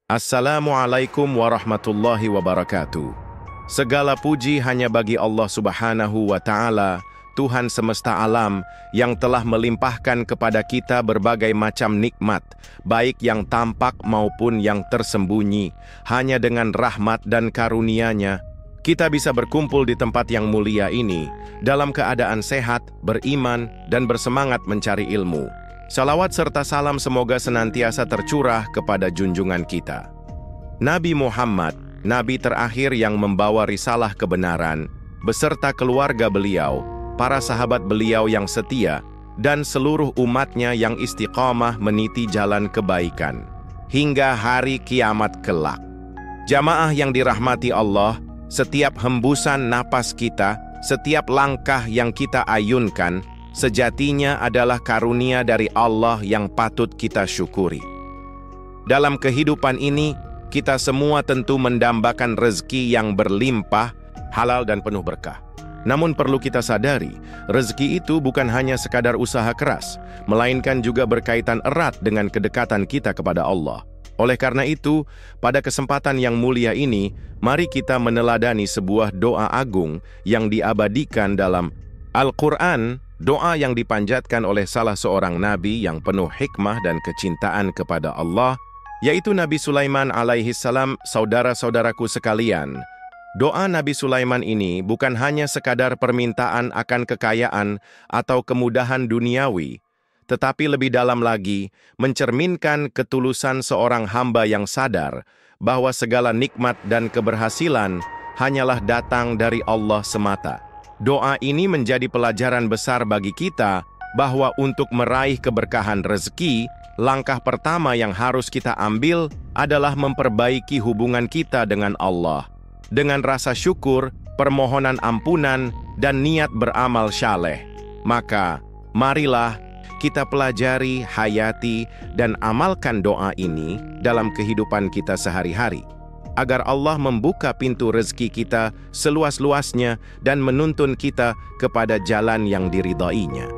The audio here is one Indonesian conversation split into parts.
Assalamualaikum warahmatullahi wabarakatuh. Segala puji hanya bagi Allah Subhanahu wa Ta'ala, Tuhan semesta alam, yang telah melimpahkan kepada kita berbagai macam nikmat, baik yang tampak maupun yang tersembunyi. Hanya dengan rahmat dan karunia-Nya, kita bisa berkumpul di tempat yang mulia ini, dalam keadaan sehat, beriman, dan bersemangat mencari ilmu. Salawat serta salam semoga senantiasa tercurah kepada junjungan kita, Nabi Muhammad, Nabi terakhir yang membawa risalah kebenaran, beserta keluarga beliau, para sahabat beliau yang setia, dan seluruh umatnya yang istiqamah meniti jalan kebaikan, hingga hari kiamat kelak. Jamaah yang dirahmati Allah, setiap hembusan napas kita, setiap langkah yang kita ayunkan, sejatinya adalah karunia dari Allah yang patut kita syukuri. Dalam kehidupan ini, kita semua tentu mendambakan rezeki yang berlimpah, halal dan penuh berkah. Namun perlu kita sadari, rezeki itu bukan hanya sekadar usaha keras, melainkan juga berkaitan erat dengan kedekatan kita kepada Allah. Oleh karena itu, pada kesempatan yang mulia ini, mari kita meneladani sebuah doa agung yang diabadikan dalam Al-Quran, doa yang dipanjatkan oleh salah seorang nabi yang penuh hikmah dan kecintaan kepada Allah, yaitu Nabi Sulaiman alaihi salam. Saudara-saudaraku sekalian, doa Nabi Sulaiman ini bukan hanya sekadar permintaan akan kekayaan atau kemudahan duniawi, tetapi lebih dalam lagi mencerminkan ketulusan seorang hamba yang sadar bahwa segala nikmat dan keberhasilan hanyalah datang dari Allah semata. Doa ini menjadi pelajaran besar bagi kita bahwa untuk meraih keberkahan rezeki, langkah pertama yang harus kita ambil adalah memperbaiki hubungan kita dengan Allah. Dengan rasa syukur, permohonan ampunan, dan niat beramal syaleh. Maka, marilah kita pelajari, hayati, dan amalkan doa ini dalam kehidupan kita sehari-hari, agar Allah membuka pintu rezeki kita seluas-luasnya dan menuntun kita kepada jalan yang diridainya.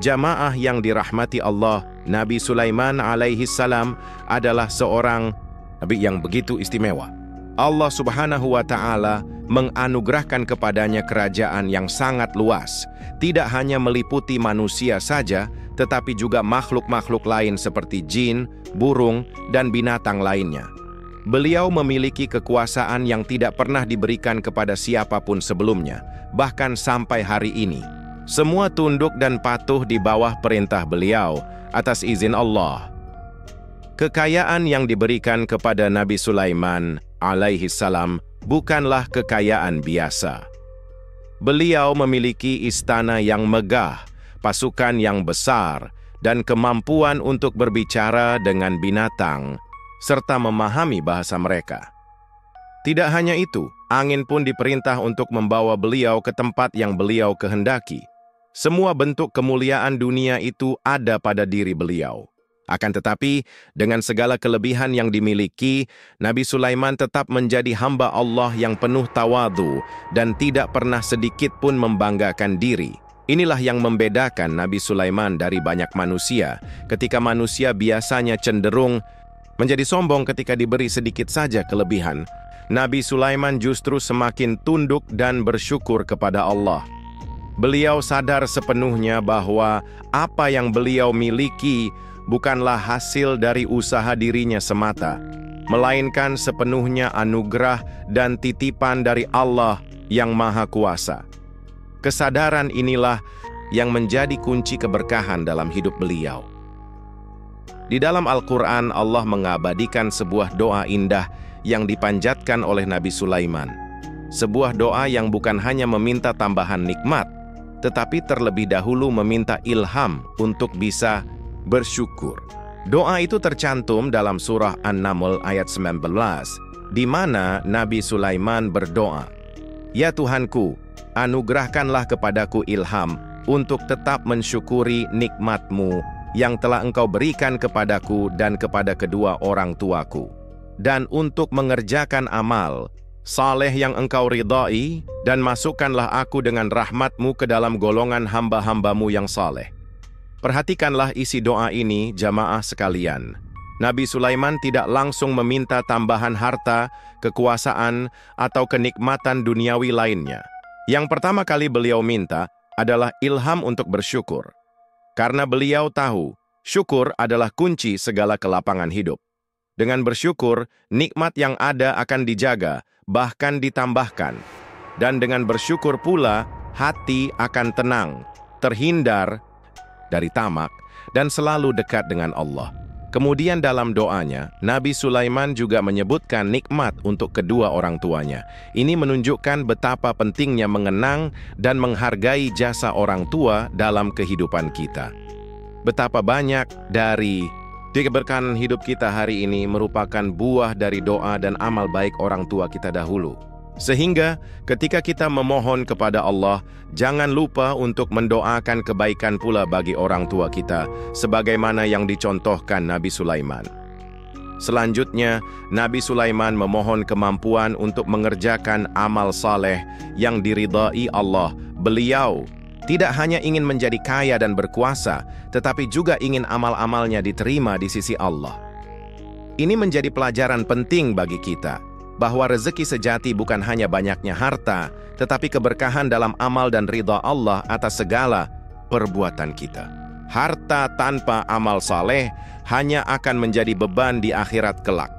Jamaah yang dirahmati Allah, Nabi Sulaiman alaihi salam adalah seorang nabi yang begitu istimewa. Allah Subhanahu wa Ta'ala menganugerahkan kepadanya kerajaan yang sangat luas, tidak hanya meliputi manusia saja, tetapi juga makhluk-makhluk lain seperti jin, burung, dan binatang lainnya. Beliau memiliki kekuasaan yang tidak pernah diberikan kepada siapapun sebelumnya, bahkan sampai hari ini. Semua tunduk dan patuh di bawah perintah beliau, atas izin Allah. Kekayaan yang diberikan kepada Nabi Sulaiman alaihi salam bukanlah kekayaan biasa. Beliau memiliki istana yang megah, pasukan yang besar, dan kemampuan untuk berbicara dengan binatang, serta memahami bahasa mereka. Tidak hanya itu, angin pun diperintah untuk membawa beliau ke tempat yang beliau kehendaki. Semua bentuk kemuliaan dunia itu ada pada diri beliau. Akan tetapi, dengan segala kelebihan yang dimiliki, Nabi Sulaiman tetap menjadi hamba Allah yang penuh tawadhu dan tidak pernah sedikit pun membanggakan diri. Inilah yang membedakan Nabi Sulaiman dari banyak manusia, ketika manusia biasanya cenderung menjadi sombong ketika diberi sedikit saja kelebihan. Nabi Sulaiman justru semakin tunduk dan bersyukur kepada Allah. Beliau sadar sepenuhnya bahwa apa yang beliau miliki bukanlah hasil dari usaha dirinya semata, melainkan sepenuhnya anugerah dan titipan dari Allah yang Maha Kuasa. Kesadaran inilah yang menjadi kunci keberkahan dalam hidup beliau. Di dalam Al-Quran, Allah mengabadikan sebuah doa indah yang dipanjatkan oleh Nabi Sulaiman. Sebuah doa yang bukan hanya meminta tambahan nikmat, tetapi terlebih dahulu meminta ilham untuk bisa bersyukur. Doa itu tercantum dalam surah An-Naml ayat 19, di mana Nabi Sulaiman berdoa, "Ya Tuhanku, anugerahkanlah kepadaku ilham untuk tetap mensyukuri nikmat-Mu yang telah Engkau berikan kepadaku dan kepada kedua orang tuaku, dan untuk mengerjakan amal saleh yang Engkau ridai, dan masukkanlah aku dengan rahmat-Mu ke dalam golongan hamba-hamba-Mu yang saleh." Perhatikanlah isi doa ini, jamaah sekalian. Nabi Sulaiman tidak langsung meminta tambahan harta, kekuasaan, atau kenikmatan duniawi lainnya. Yang pertama kali beliau minta adalah ilham untuk bersyukur. Karena beliau tahu, syukur adalah kunci segala kelapangan hidup. Dengan bersyukur, nikmat yang ada akan dijaga, bahkan ditambahkan. Dan dengan bersyukur pula, hati akan tenang, terhindar dari tamak, dan selalu dekat dengan Allah. Kemudian dalam doanya, Nabi Sulaiman juga menyebutkan nikmat untuk kedua orang tuanya. Ini menunjukkan betapa pentingnya mengenang dan menghargai jasa orang tua dalam kehidupan kita. Betapa banyak dari keberkahan hidup kita hari ini merupakan buah dari doa dan amal baik orang tua kita dahulu. Sehingga ketika kita memohon kepada Allah, jangan lupa untuk mendoakan kebaikan pula bagi orang tua kita, sebagaimana yang dicontohkan Nabi Sulaiman. Selanjutnya, Nabi Sulaiman memohon kemampuan untuk mengerjakan amal saleh yang diridai Allah. Beliau tidak hanya ingin menjadi kaya dan berkuasa, tetapi juga ingin amal-amalnya diterima di sisi Allah. Ini menjadi pelajaran penting bagi kita, bahwa rezeki sejati bukan hanya banyaknya harta, tetapi keberkahan dalam amal dan ridha Allah atas segala perbuatan kita. Harta tanpa amal saleh hanya akan menjadi beban di akhirat kelak.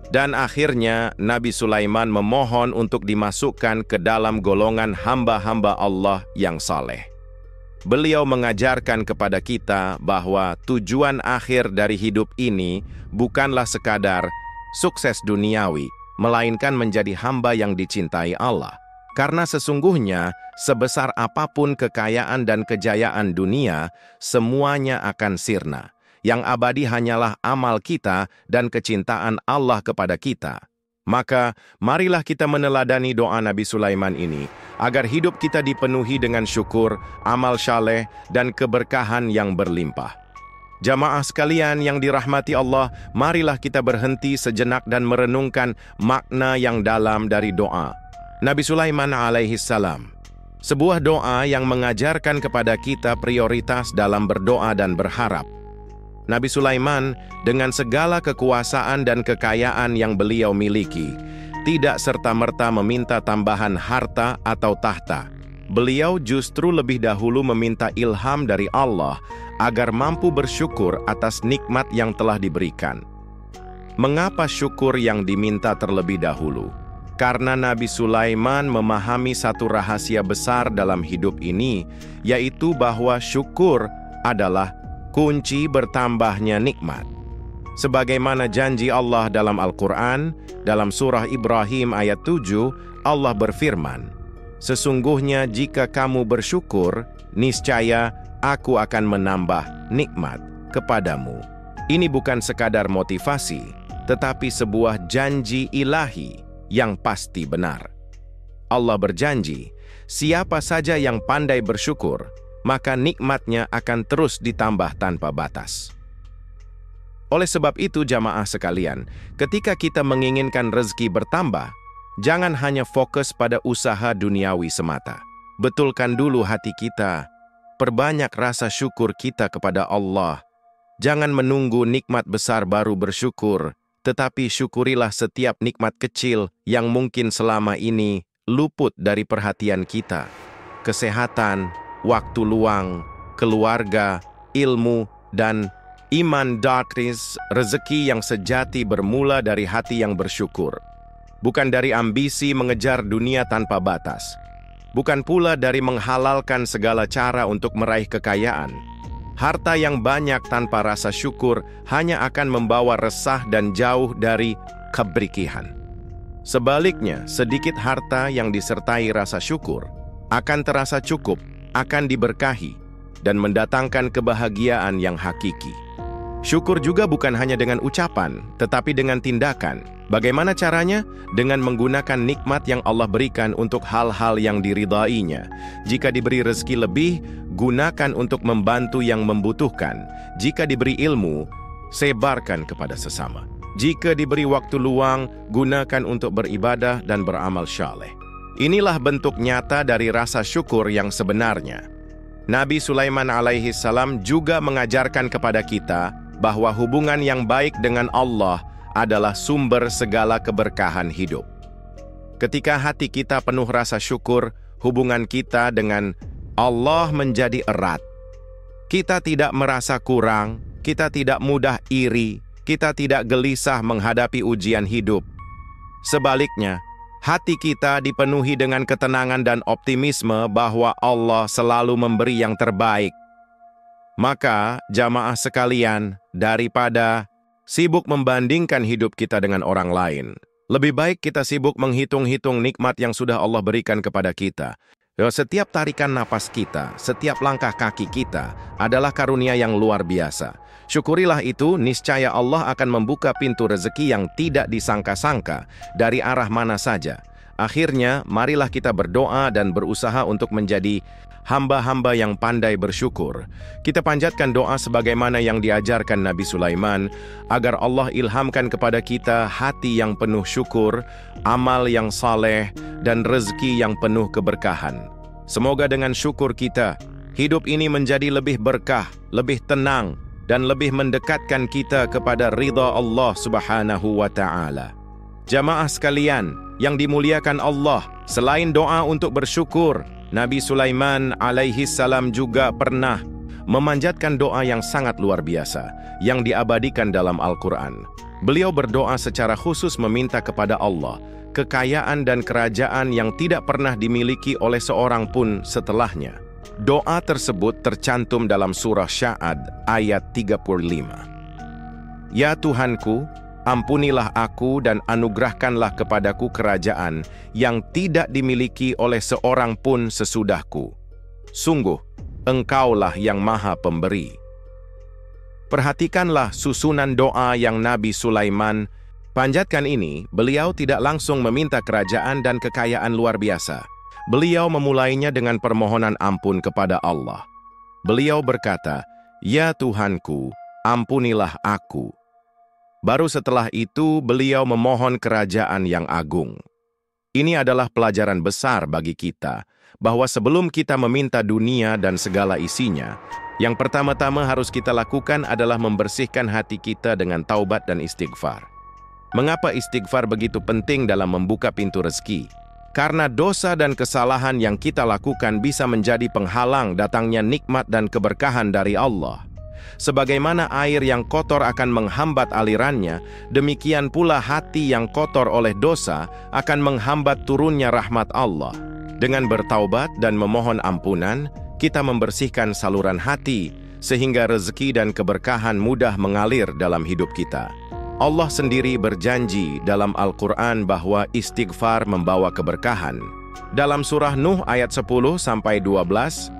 Dan akhirnya Nabi Sulaiman memohon untuk dimasukkan ke dalam golongan hamba-hamba Allah yang saleh. Beliau mengajarkan kepada kita bahwa tujuan akhir dari hidup ini bukanlah sekadar sukses duniawi, melainkan menjadi hamba yang dicintai Allah. Karena sesungguhnya, sebesar apapun kekayaan dan kejayaan dunia, semuanya akan sirna. Yang abadi hanyalah amal kita dan kecintaan Allah kepada kita. Maka, marilah kita meneladani doa Nabi Sulaiman ini, agar hidup kita dipenuhi dengan syukur, amal saleh, dan keberkahan yang berlimpah. Jamaah sekalian yang dirahmati Allah, marilah kita berhenti sejenak dan merenungkan makna yang dalam dari doa Nabi Sulaiman alaihi salam. Sebuah doa yang mengajarkan kepada kita prioritas dalam berdoa dan berharap. Nabi Sulaiman dengan segala kekuasaan dan kekayaan yang beliau miliki, tidak serta-merta meminta tambahan harta atau tahta. Beliau justru lebih dahulu meminta ilham dari Allah agar mampu bersyukur atas nikmat yang telah diberikan. Mengapa syukur yang diminta terlebih dahulu? Karena Nabi Sulaiman memahami satu rahasia besar dalam hidup ini, yaitu bahwa syukur adalah kunci bertambahnya nikmat. Sebagaimana janji Allah dalam Al-Quran, dalam surah Ibrahim ayat 7, Allah berfirman, "Sesungguhnya jika kamu bersyukur, niscaya aku akan menambah nikmat kepadamu." Ini bukan sekadar motivasi, tetapi sebuah janji ilahi yang pasti benar. Allah berjanji, siapa saja yang pandai bersyukur, maka nikmatnya akan terus ditambah tanpa batas. Oleh sebab itu, jamaah sekalian, ketika kita menginginkan rezeki bertambah, jangan hanya fokus pada usaha duniawi semata. Betulkan dulu hati kita, perbanyak rasa syukur kita kepada Allah. Jangan menunggu nikmat besar baru bersyukur, tetapi syukurilah setiap nikmat kecil yang mungkin selama ini luput dari perhatian kita. Kesehatan, waktu luang, keluarga, ilmu, dan iman. Rezeki yang sejati bermula dari hati yang bersyukur. Bukan dari ambisi mengejar dunia tanpa batas. Bukan pula dari menghalalkan segala cara untuk meraih kekayaan. Harta yang banyak tanpa rasa syukur hanya akan membawa resah dan jauh dari keberkahan. Sebaliknya, sedikit harta yang disertai rasa syukur akan terasa cukup, akan diberkahi, dan mendatangkan kebahagiaan yang hakiki. Syukur juga bukan hanya dengan ucapan, tetapi dengan tindakan. Bagaimana caranya? Dengan menggunakan nikmat yang Allah berikan untuk hal-hal yang diridainya. Jika diberi rezeki lebih, gunakan untuk membantu yang membutuhkan. Jika diberi ilmu, sebarkan kepada sesama. Jika diberi waktu luang, gunakan untuk beribadah dan beramal saleh. Inilah bentuk nyata dari rasa syukur yang sebenarnya. Nabi Sulaiman alaihi salam juga mengajarkan kepada kita bahwa hubungan yang baik dengan Allah adalah sumber segala keberkahan hidup. Ketika hati kita penuh rasa syukur, hubungan kita dengan Allah menjadi erat. Kita tidak merasa kurang, kita tidak mudah iri, kita tidak gelisah menghadapi ujian hidup. Sebaliknya, hati kita dipenuhi dengan ketenangan dan optimisme bahwa Allah selalu memberi yang terbaik. Maka, jamaah sekalian, daripada sibuk membandingkan hidup kita dengan orang lain, lebih baik kita sibuk menghitung-hitung nikmat yang sudah Allah berikan kepada kita. Setiap tarikan napas kita, setiap langkah kaki kita adalah karunia yang luar biasa. Syukurilah itu, niscaya Allah akan membuka pintu rezeki yang tidak disangka-sangka dari arah mana saja. Akhirnya, marilah kita berdoa dan berusaha untuk menjadi hamba-hamba yang pandai bersyukur. Kita panjatkan doa sebagaimana yang diajarkan Nabi Sulaiman, agar Allah ilhamkan kepada kita hati yang penuh syukur, amal yang saleh, dan rezeki yang penuh keberkahan. Semoga dengan syukur kita, hidup ini menjadi lebih berkah, lebih tenang, dan lebih mendekatkan kita kepada ridha Allah Subhanahu wa Ta'ala. Jamaah sekalian yang dimuliakan Allah, selain doa untuk bersyukur, Nabi Sulaiman alaihi salam juga pernah memanjatkan doa yang sangat luar biasa yang diabadikan dalam Al-Quran. Beliau berdoa secara khusus meminta kepada Allah kekayaan dan kerajaan yang tidak pernah dimiliki oleh seorang pun setelahnya. Doa tersebut tercantum dalam surah Sya'ad ayat 35. Ya Tuhanku, ampunilah aku dan anugerahkanlah kepadaku kerajaan yang tidak dimiliki oleh seorang pun sesudahku. Sungguh, Engkaulah yang Maha Pemberi. Perhatikanlah susunan doa yang Nabi Sulaiman panjatkan ini. Beliau tidak langsung meminta kerajaan dan kekayaan luar biasa. Beliau memulainya dengan permohonan ampun kepada Allah. Beliau berkata, "Ya Tuhanku, ampunilah aku." Baru setelah itu beliau memohon kerajaan yang agung. Ini adalah pelajaran besar bagi kita, bahwa sebelum kita meminta dunia dan segala isinya, yang pertama-tama harus kita lakukan adalah membersihkan hati kita dengan taubat dan istighfar. Mengapa istighfar begitu penting dalam membuka pintu rezeki? Karena dosa dan kesalahan yang kita lakukan bisa menjadi penghalang datangnya nikmat dan keberkahan dari Allah. Sebagaimana air yang kotor akan menghambat alirannya, demikian pula hati yang kotor oleh dosa akan menghambat turunnya rahmat Allah. Dengan bertaubat dan memohon ampunan, kita membersihkan saluran hati, sehingga rezeki dan keberkahan mudah mengalir dalam hidup kita. Allah sendiri berjanji dalam Al-Quran bahwa istighfar membawa keberkahan. Dalam surah Nuh ayat 10-12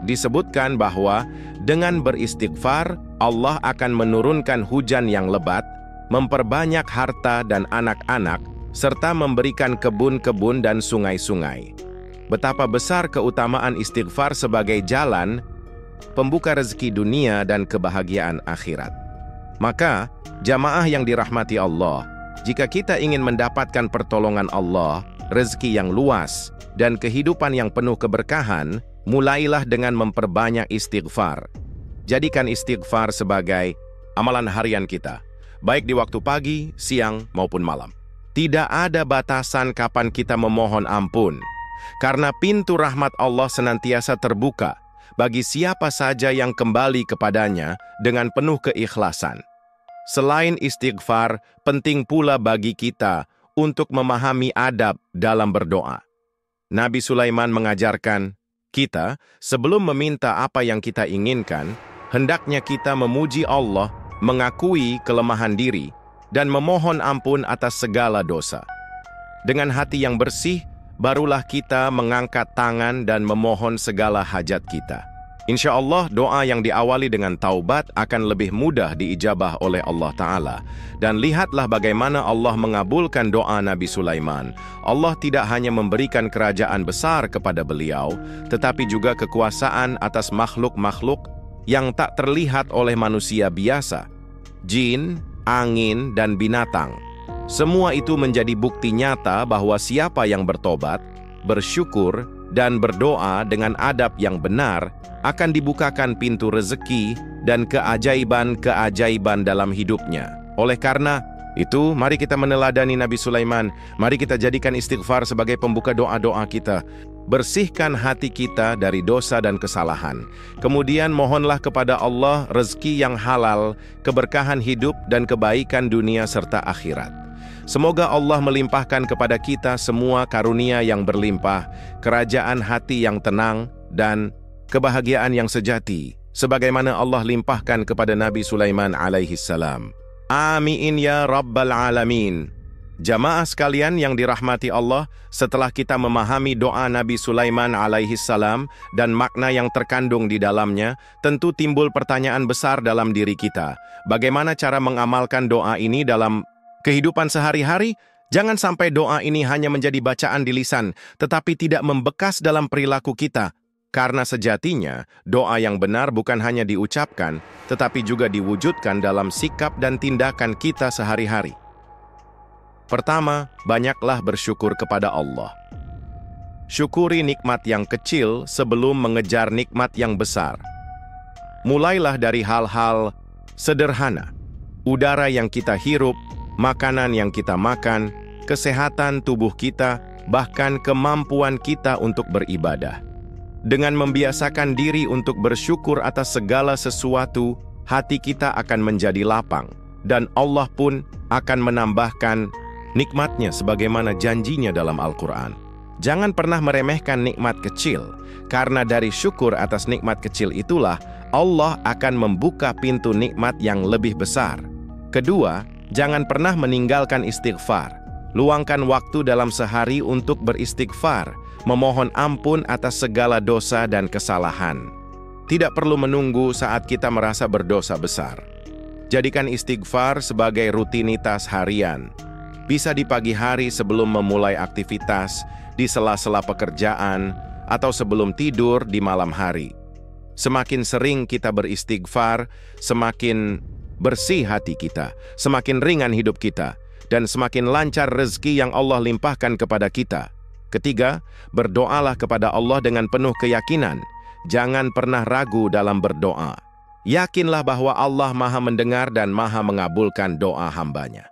disebutkan bahwa dengan beristighfar, Allah akan menurunkan hujan yang lebat, memperbanyak harta dan anak-anak, serta memberikan kebun-kebun dan sungai-sungai. Betapa besar keutamaan istighfar sebagai jalan pembuka rezeki dunia dan kebahagiaan akhirat. Maka, jamaah yang dirahmati Allah, jika kita ingin mendapatkan pertolongan Allah, rezeki yang luas, dan kehidupan yang penuh keberkahan, mulailah dengan memperbanyak istighfar. Jadikan istighfar sebagai amalan harian kita, baik di waktu pagi, siang, maupun malam. Tidak ada batasan kapan kita memohon ampun, karena pintu rahmat Allah senantiasa terbuka bagi siapa saja yang kembali kepadanya dengan penuh keikhlasan. Selain istighfar, penting pula bagi kita untuk memahami adab dalam berdoa. Nabi Sulaiman mengajarkan kita, sebelum meminta apa yang kita inginkan, hendaknya kita memuji Allah, mengakui kelemahan diri, dan memohon ampun atas segala dosa. Dengan hati yang bersih, barulah kita mengangkat tangan dan memohon segala hajat kita. Insya Allah, doa yang diawali dengan taubat akan lebih mudah diijabah oleh Allah Ta'ala. Dan lihatlah bagaimana Allah mengabulkan doa Nabi Sulaiman. Allah tidak hanya memberikan kerajaan besar kepada beliau, tetapi juga kekuasaan atas makhluk-makhluk yang tak terlihat oleh manusia biasa, jin, angin, dan binatang. Semua itu menjadi bukti nyata bahwa siapa yang bertobat, bersyukur, dan berdoa dengan adab yang benar, akan dibukakan pintu rezeki dan keajaiban-keajaiban dalam hidupnya. Oleh karena itu, mari kita meneladani Nabi Sulaiman. Mari kita jadikan istighfar sebagai pembuka doa-doa kita. Bersihkan hati kita dari dosa dan kesalahan. Kemudian mohonlah kepada Allah rezeki yang halal, keberkahan hidup dan kebaikan dunia serta akhirat. Semoga Allah melimpahkan kepada kita semua karunia yang berlimpah, kerajaan hati yang tenang, dan kebahagiaan yang sejati, sebagaimana Allah limpahkan kepada Nabi Sulaiman alaihissalam. Amin ya Rabbal Alamin. Jamaah sekalian yang dirahmati Allah, setelah kita memahami doa Nabi Sulaiman alaihissalam dan makna yang terkandung di dalamnya, tentu timbul pertanyaan besar dalam diri kita. Bagaimana cara mengamalkan doa ini dalam kehidupan sehari-hari? Jangan sampai doa ini hanya menjadi bacaan di lisan, tetapi tidak membekas dalam perilaku kita. Karena sejatinya, doa yang benar bukan hanya diucapkan, tetapi juga diwujudkan dalam sikap dan tindakan kita sehari-hari. Pertama, banyaklah bersyukur kepada Allah. Syukuri nikmat yang kecil sebelum mengejar nikmat yang besar. Mulailah dari hal-hal sederhana. Udara yang kita hirup, makanan yang kita makan, kesehatan tubuh kita, bahkan kemampuan kita untuk beribadah. Dengan membiasakan diri untuk bersyukur atas segala sesuatu, hati kita akan menjadi lapang, dan Allah pun akan menambahkan nikmatnya sebagaimana janjinya dalam Al-Quran. Jangan pernah meremehkan nikmat kecil, karena dari syukur atas nikmat kecil itulah Allah akan membuka pintu nikmat yang lebih besar. Kedua, jangan pernah meninggalkan istighfar. Luangkan waktu dalam sehari untuk beristighfar, memohon ampun atas segala dosa dan kesalahan. Tidak perlu menunggu saat kita merasa berdosa besar. Jadikan istighfar sebagai rutinitas harian. Bisa di pagi hari sebelum memulai aktivitas, di sela-sela pekerjaan, atau sebelum tidur di malam hari. Semakin sering kita beristighfar, semakin bersih hati kita, semakin ringan hidup kita, dan semakin lancar rezeki yang Allah limpahkan kepada kita. Ketiga, berdoalah kepada Allah dengan penuh keyakinan. Jangan pernah ragu dalam berdoa. Yakinlah bahwa Allah Maha mendengar dan Maha mengabulkan doa hambanya.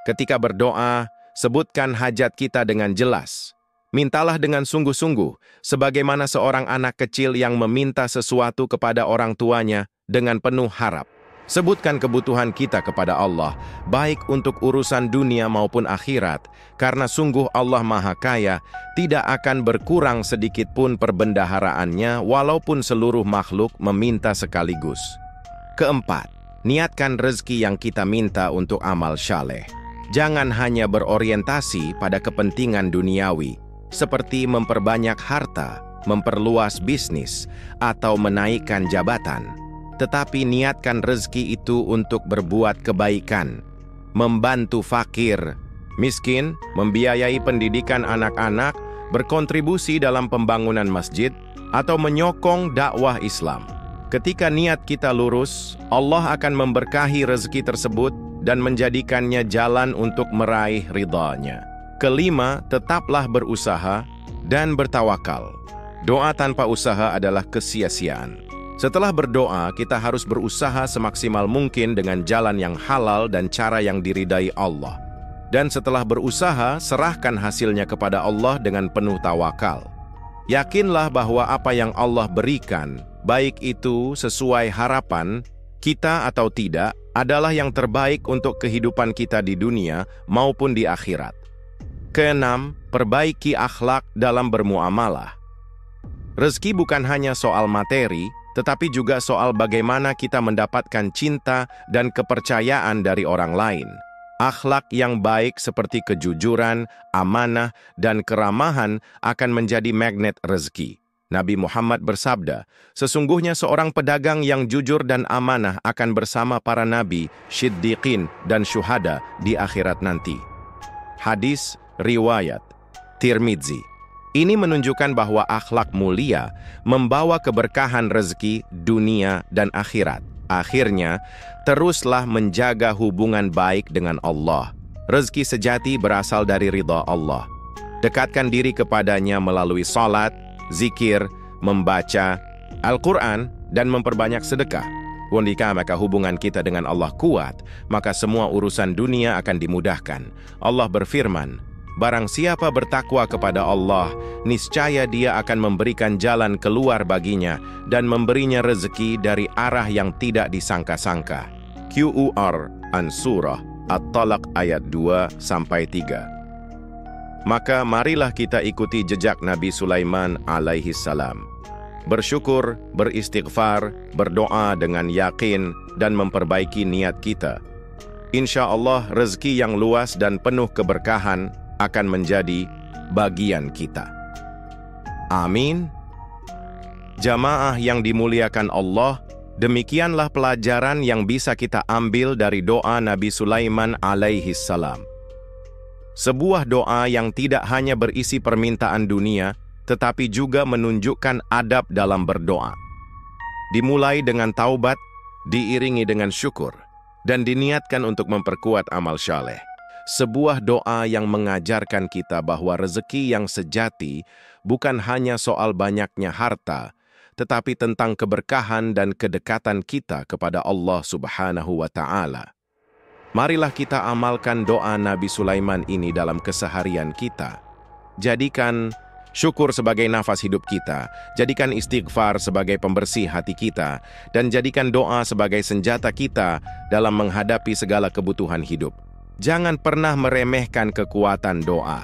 Ketika berdoa, sebutkan hajat kita dengan jelas. Mintalah dengan sungguh-sungguh, sebagaimana seorang anak kecil yang meminta sesuatu kepada orang tuanya dengan penuh harap. Sebutkan kebutuhan kita kepada Allah, baik untuk urusan dunia maupun akhirat, karena sungguh Allah Maha Kaya, tidak akan berkurang sedikit pun perbendaharaannya walaupun seluruh makhluk meminta sekaligus. Keempat, niatkan rezeki yang kita minta untuk amal syaleh. Jangan hanya berorientasi pada kepentingan duniawi, seperti memperbanyak harta, memperluas bisnis, atau menaikkan jabatan. Tetapi niatkan rezeki itu untuk berbuat kebaikan, membantu fakir, miskin, membiayai pendidikan anak-anak, berkontribusi dalam pembangunan masjid, atau menyokong dakwah Islam. Ketika niat kita lurus, Allah akan memberkahi rezeki tersebut dan menjadikannya jalan untuk meraih ridha-Nya. Kelima, tetaplah berusaha dan bertawakal. Doa tanpa usaha adalah kesia-siaan. Setelah berdoa, kita harus berusaha semaksimal mungkin dengan jalan yang halal dan cara yang diridai Allah. Dan setelah berusaha, serahkan hasilnya kepada Allah dengan penuh tawakal. Yakinlah bahwa apa yang Allah berikan, baik itu sesuai harapan kita atau tidak, adalah yang terbaik untuk kehidupan kita di dunia maupun di akhirat. Keenam, perbaiki akhlak dalam bermuamalah. Rezeki bukan hanya soal materi, tetapi juga soal bagaimana kita mendapatkan cinta dan kepercayaan dari orang lain. Akhlak yang baik seperti kejujuran, amanah, dan keramahan akan menjadi magnet rezeki. Nabi Muhammad bersabda, sesungguhnya seorang pedagang yang jujur dan amanah akan bersama para nabi, syiddiqin, dan syuhada di akhirat nanti. Hadis riwayat Tirmidzi. Ini menunjukkan bahwa akhlak mulia membawa keberkahan rezeki dunia dan akhirat. Akhirnya, teruslah menjaga hubungan baik dengan Allah. Rezeki sejati berasal dari ridha Allah. Dekatkan diri kepadanya melalui salat, zikir, membaca Al-Quran, dan memperbanyak sedekah. Jika maka hubungan kita dengan Allah kuat, maka semua urusan dunia akan dimudahkan. Allah berfirman, barang siapa bertakwa kepada Allah, niscaya Dia akan memberikan jalan keluar baginya dan memberinya rezeki dari arah yang tidak disangka-sangka. Qur An-Surah At-Talaq ayat 2-3. Maka marilah kita ikuti jejak Nabi Sulaiman alaihi salam. Bersyukur, beristighfar, berdoa dengan yakin, dan memperbaiki niat kita. Insya Allah rezeki yang luas dan penuh keberkahan akan menjadi bagian kita. Amin. Jamaah yang dimuliakan Allah, demikianlah pelajaran yang bisa kita ambil dari doa Nabi Sulaiman alaihi salam. Sebuah doa yang tidak hanya berisi permintaan dunia, tetapi juga menunjukkan adab dalam berdoa. Dimulai dengan taubat, diiringi dengan syukur, dan diniatkan untuk memperkuat amal syaleh. Sebuah doa yang mengajarkan kita bahwa rezeki yang sejati bukan hanya soal banyaknya harta, tetapi tentang keberkahan dan kedekatan kita kepada Allah Subhanahu wa Ta'ala. Marilah kita amalkan doa Nabi Sulaiman ini dalam keseharian kita. Jadikan syukur sebagai nafas hidup kita, jadikan istighfar sebagai pembersih hati kita, dan jadikan doa sebagai senjata kita dalam menghadapi segala kebutuhan hidup. Jangan pernah meremehkan kekuatan doa,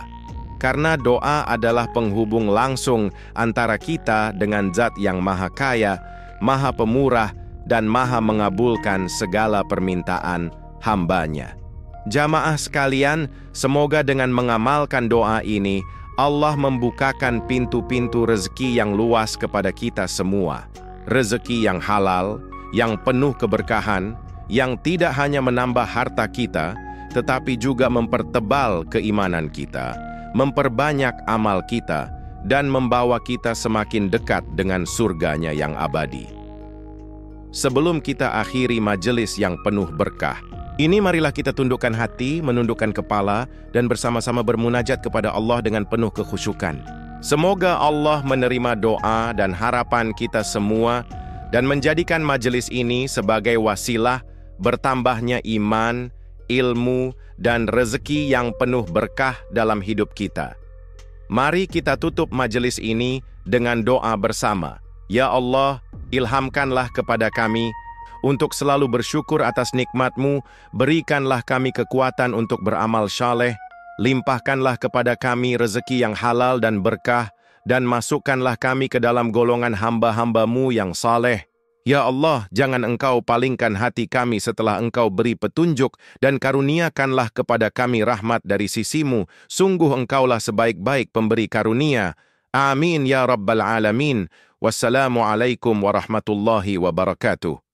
karena doa adalah penghubung langsung antara kita dengan Zat yang Maha Kaya, Maha Pemurah, dan Maha mengabulkan segala permintaan hambanya. Jamaah sekalian, semoga dengan mengamalkan doa ini, Allah membukakan pintu-pintu rezeki yang luas kepada kita semua. Rezeki yang halal, yang penuh keberkahan, yang tidak hanya menambah harta kita, tetapi juga mempertebal keimanan kita, memperbanyak amal kita, dan membawa kita semakin dekat dengan surganya yang abadi. Sebelum kita akhiri majelis yang penuh berkah, ini marilah kita tundukkan hati, menundukkan kepala, dan bersama-sama bermunajat kepada Allah dengan penuh kekhusyukan. Semoga Allah menerima doa dan harapan kita semua dan menjadikan majelis ini sebagai wasilah bertambahnya iman, ilmu, dan rezeki yang penuh berkah dalam hidup kita. Mari kita tutup majelis ini dengan doa bersama. Ya Allah, ilhamkanlah kepada kami untuk selalu bersyukur atas nikmat-Mu, berikanlah kami kekuatan untuk beramal syaleh, limpahkanlah kepada kami rezeki yang halal dan berkah, dan masukkanlah kami ke dalam golongan hamba-hamba-Mu yang saleh. Ya Allah, jangan Engkau palingkan hati kami setelah Engkau beri petunjuk, dan karuniakanlah kepada kami rahmat dari sisi-Mu. Sungguh Engkaulah sebaik-baik pemberi karunia. Amin ya Rabbal Alamin. Wassalamualaikum warahmatullahi wabarakatuh.